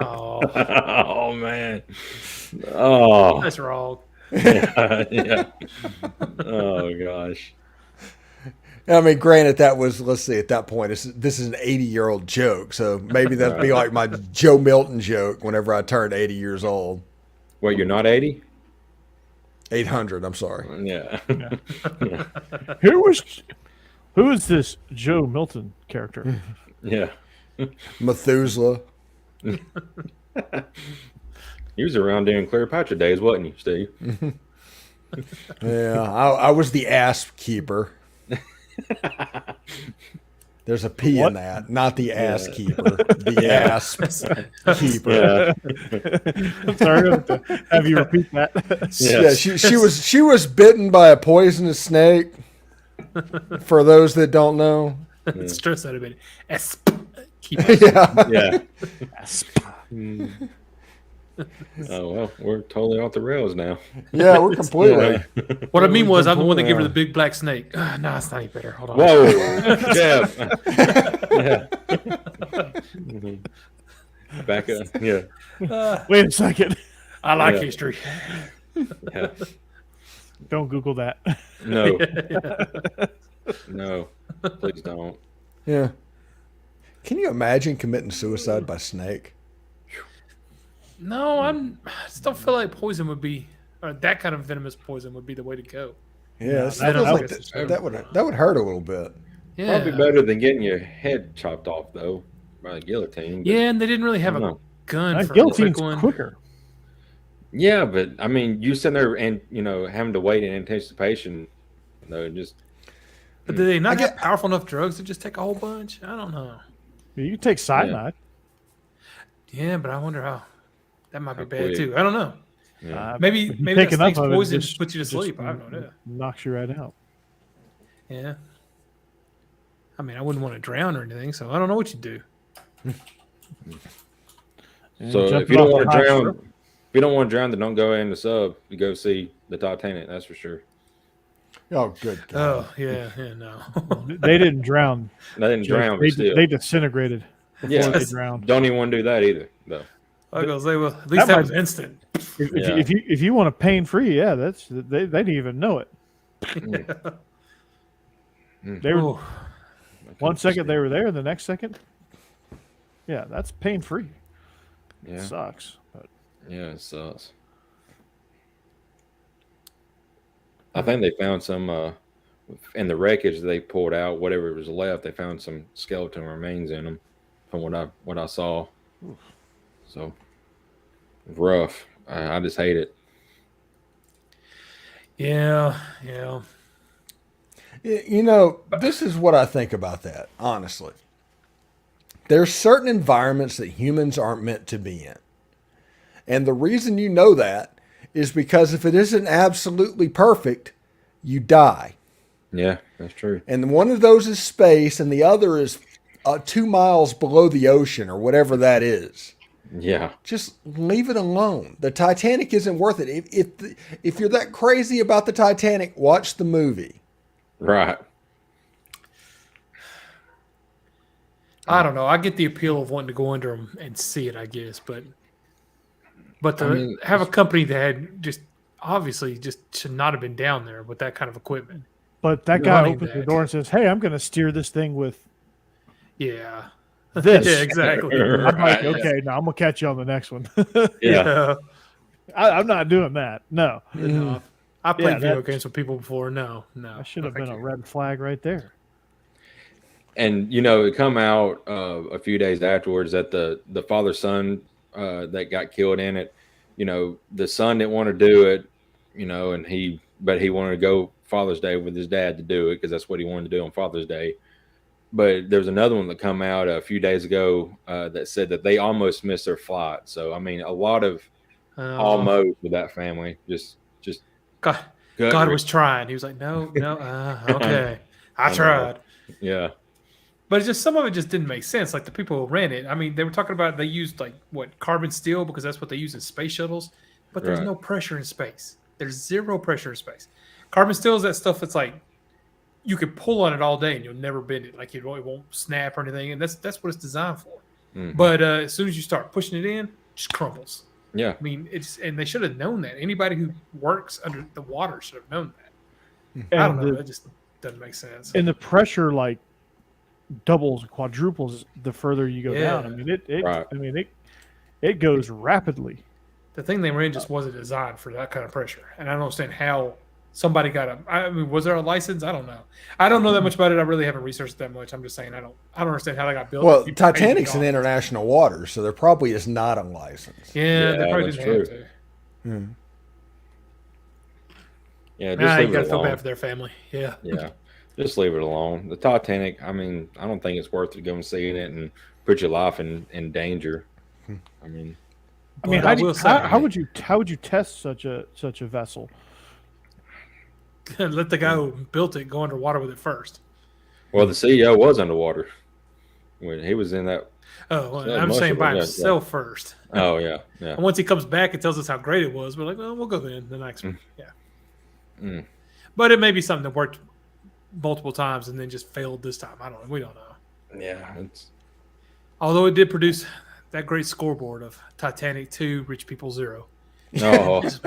Oh. Oh man. Oh. That's wrong. Yeah. Oh gosh. I mean, granted, that was, let's see, at that point, this is an 80-year-old joke, so maybe that'd be like my Joe Milton joke whenever I turned 80 years old. Wait, you're not 80? 800, I'm sorry. Yeah. Yeah. Who is this Joe Milton character? Yeah. Methuselah. He was around during Cleopatra days, wasn't he, Steve? Yeah, I was the ass keeper. There's a P in that, not the ass keeper. The ass keeper. Yeah. I'm sorry, have you repeat that? Yes. Yeah, she was bitten by a poisonous snake. For those that don't know, Stress out of it. yeah. Yeah. Oh well, we're totally off the rails now. Yeah, we're completely. What I mean was, I'm the one that gave her the big black snake. No, it's not any better. Hold on. Whoa, Jeb. Yeah. Back up. Yeah. Wait a second. I like Yeah. history. Yeah. Don't Google that. No. No. Please don't. Yeah. Can you imagine committing suicide by snake? No, I just don't feel like poison would be, or that kind of venomous poison would be the way to go. Yeah, that that would hurt a little bit. Yeah. Probably better than getting your head chopped off though by a guillotine. But, Yeah, and they didn't really have a No. gun for a Guillotine's quick one. quicker. Yeah, but I mean, you sitting there and having to wait in anticipation. Just But do they not have powerful enough drugs to just take a whole bunch? I don't know. You can take cyanide. Yeah, but I wonder how. That might be How bad quick. too. I don't know. Yeah. Maybe If you that take enough snake's of it, poison just- just puts you to sleep. I have no idea. Knocks you right out. Yeah. I mean, I wouldn't want to drown or anything, so I don't know what you do. And so jumping if you don't off want a to high drown, strip. if you don't want to drown, then don't go in the sub. You go see the Titanic. That's for sure. Oh, good God. Oh, yeah, no. They didn't drown. They didn't drown, They, but still. they disintegrated before Yeah. they drowned. Don't even want to do that either, though. I was gonna say, well, at least That that might- was instant. Yeah. If you want a pain free, yeah, they didn't even know it. They were Oh, 1 second they were there, the next second, yeah, that's pain free. It Yeah, sucks, but yeah, it sucks. I think they found some in the wreckage they pulled out, whatever was left. They found some skeleton remains in them, from what I saw. So rough. I just hate it. yeah. This is what I think about that, honestly. There's certain environments that humans aren't meant to be in. And the reason you know that is because if it isn't absolutely perfect, you die. Yeah, that's true. And one of those is space, and the other is 2 miles below the ocean or whatever that is. Yeah. Just leave it alone. The Titanic isn't worth it. If you're that crazy about the Titanic, watch the movie. Right. I don't know. I get the appeal of wanting to go under them and see it, I guess, but to have a company that had just obviously just should not have been down there with that kind of equipment. But that guy opens the door and says, "Hey, I'm going to steer this thing with this." Yeah, exactly. I'm like, okay, now I'm going to catch you on the next one. Yeah. I'm not doing that. No. No. I played video games with people before. No. That should have been a red flag right there. And, it come out a few days afterwards that the father-son that got killed in it, the son didn't want to do it, but he wanted to go Father's Day with his dad to do it because that's what he wanted to do on Father's Day. But there's another one that come out a few days ago that said that they almost missed their flight. So, a lot of almost with that family. Just God was trying. He was like, no, okay. I tried. Yeah. But it's just some of it just didn't make sense. Like the people who ran it, they were talking about they used carbon steel because that's what they use in space shuttles. But there's no pressure in space. There's zero pressure in space. Carbon steel is that stuff that's like you can pull on it all day and you'll never bend it. Like it won't snap or anything. And that's what it's designed for. Mm-hmm. But as soon as you start pushing it in, it just crumbles. Yeah. And they should have known that. Anybody who works under the water should have known that. And I don't know. It just doesn't make sense. And the pressure doubles and quadruples the further you go down. It goes rapidly. The thing they ran just wasn't designed for that kind of pressure. And I don't understand how somebody got was there a license? I don't know. I don't know that much about it. I really haven't researched that much. I'm just saying I don't understand how they got built. Well, Titanic's in international waters, so there probably is not a license. Yeah, they probably didn't have to. Hmm. Yeah, you gotta feel bad for their family. Yeah. Yeah. Just leave it alone. The Titanic, I don't think it's worth it going seeing it and put your life in danger. How would you test such a vessel? Let the guy who built it go underwater with it first. Well, the CEO was underwater when he was in that. Oh, well, I'm saying by himself first. Oh yeah. And once he comes back and tells us how great it was, we're like, well, we'll go then the next one. Yeah. Mm. But it may be something that worked multiple times and then just failed this time. I don't know. We don't know. Yeah. Although it did produce that great scoreboard of Titanic 2, Rich People 0. Oh, that's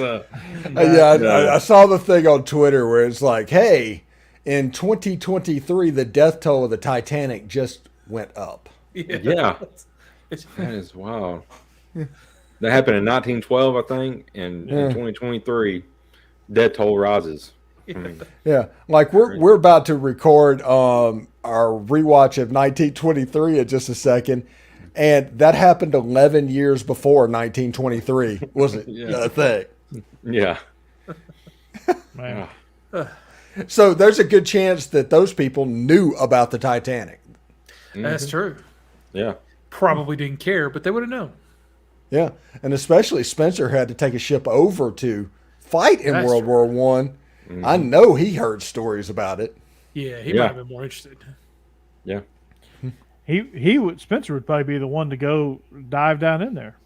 I saw the thing on Twitter where it's like, hey, in 2023, the death toll of the Titanic just went up. Yeah. That is wild. That happened in 1912, I think, and in 2023, death toll rises. Yeah, like we're about to record our rewatch of 1923 in just a second, and that happened 11 years before 1923 was a thing. Yeah. Man. So there's a good chance that those people knew about the Titanic. That's true. Yeah. Probably didn't care, but they would have known. Yeah, and especially Spencer had to take a ship over to fight in World War One. Mm-hmm. I know he heard stories about it. Yeah, he might have been more interested. Yeah. Spencer would probably be the one to go dive down in there.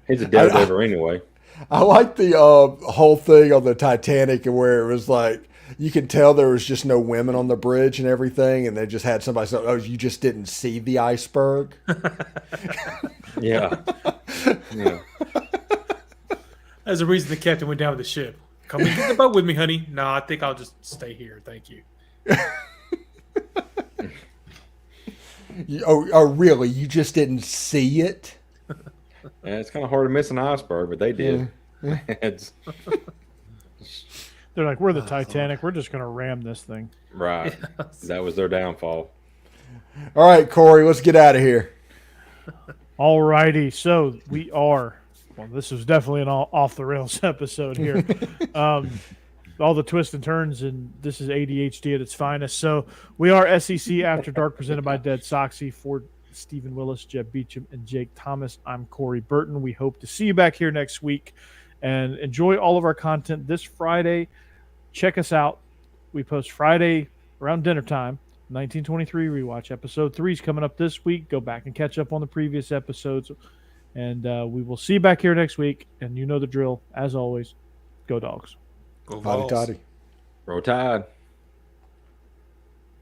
He's a daredevil anyway. I like the whole thing on the Titanic where it was like you could tell there was just no women on the bridge and everything, and they just had somebody say, "Oh, you just didn't see the iceberg." Yeah. That's the reason the captain went down with the ship. Come and get the boat with me, honey. No, I think I'll just stay here. Thank you. Oh, really? You just didn't see it? Yeah, it's kind of hard to miss an iceberg, but they did. Yeah. They're like, we're the Titanic. We're just going to ram this thing. Right. Yes. That was their downfall. All right, Corey, let's get out of here. All righty. So we are. Well, this was definitely an off the rails episode here. All the twists and turns, and this is ADHD at its finest. So we are SEC After Dark, presented by DeadSoxy. For Stephen Willis, Jeb Beecham, and Jake Thomas, I'm Corey Burton. We hope to see you back here next week and enjoy all of our content this Friday. Check us out. We post Friday around dinner time, 1923 rewatch. Episode 3 is coming up this week. Go back and catch up on the previous episodes. And we will see you back here next week. And you know the drill. As always, go Dogs. Go Hotty Vols. toddy. Roll Tide.